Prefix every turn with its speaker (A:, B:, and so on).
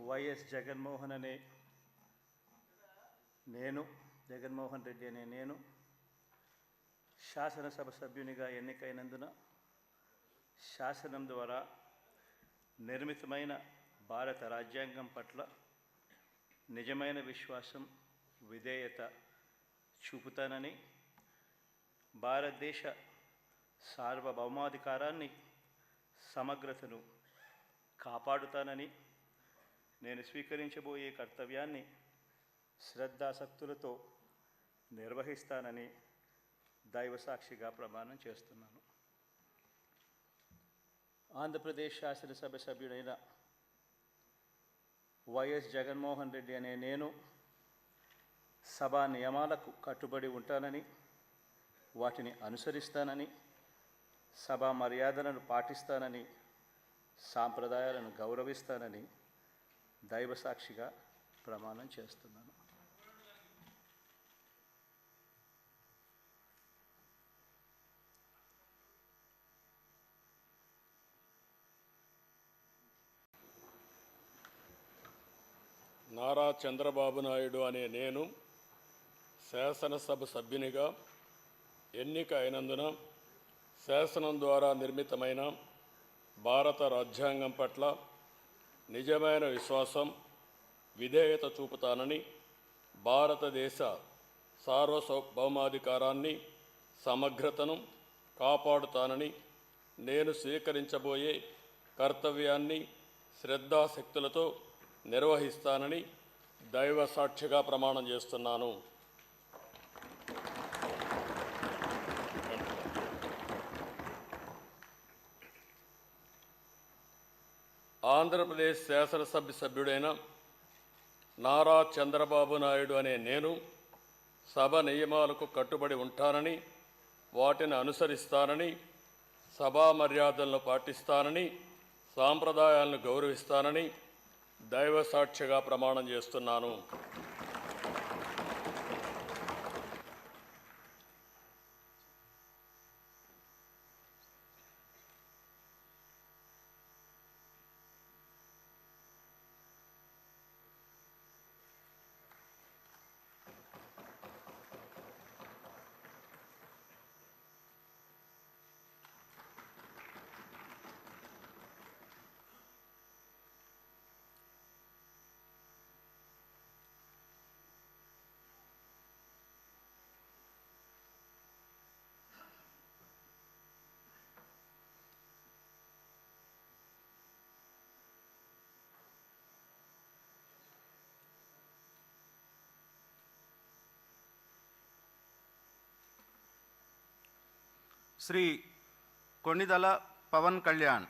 A: YS Jaganmohan అనే నేను జగన్మోహన్ రెడ్డి అనే నేను శాసనసభ సభ్యునిగా ఎన్నికైనందున శాసనం ద్వారా నిర్మితమైన భారత రాజ్యాంగం పట్ల నిజమైన విశ్వాసం విధేయత చూపుతానని, భారతదేశ సార్వభౌమాధికారాన్ని సమగ్రతను కాపాడుతానని, నేను స్వీకరించబోయే కర్తవ్యాన్ని శ్రద్ధాసక్తులతో నిర్వహిస్తానని దైవసాక్షిగా ప్రమాణం చేస్తున్నాను. ఆంధ్రప్రదేశ్ శాసనసభ సభ్యుడైన వైఎస్ జగన్మోహన్ రెడ్డి అనే నేను సభా నియమాలకు కట్టుబడి ఉంటానని, వాటిని అనుసరిస్తానని, సభా మర్యాదలను పాటిస్తానని, సాంప్రదాయాలను గౌరవిస్తానని దైవసాక్షిగా ప్రమాణం చేస్తున్నాను.
B: నారా చంద్రబాబు నాయుడు అనే నేను శాసనసభ సభ్యునిగా ఎన్నిక అయినందున శాసనం ద్వారా నిర్మితమైన భారత రాజ్యాంగం పట్ల నిజమైన విశ్వాసం విధేయత చూపుతానని, భారతదేశ సార్వభౌమాధికారాన్ని సమగ్రతను కాపాడుతానని, నేను స్వీకరించబోయే కర్తవ్యాన్ని శ్రద్ధాశక్తులతో నిర్వహిస్తానని దైవ సాక్షిగా ప్రమాణం చేస్తున్నాను. ఆంధ్రప్రదేశ్ శాసనసభ సభ్యుడైన నారా చంద్రబాబు నాయుడు అనే నేను సభ నియమాలకు కట్టుబడి ఉంటానని, వాటిని అనుసరిస్తానని, సభా మర్యాదలను పాటిస్తానని, సాంప్రదాయాలను గౌరవిస్తానని దైవ సాక్షిగా ప్రమాణం చేస్తున్నాను.
C: శ్రీ కొణిదల పవన్ కళ్యాణ్.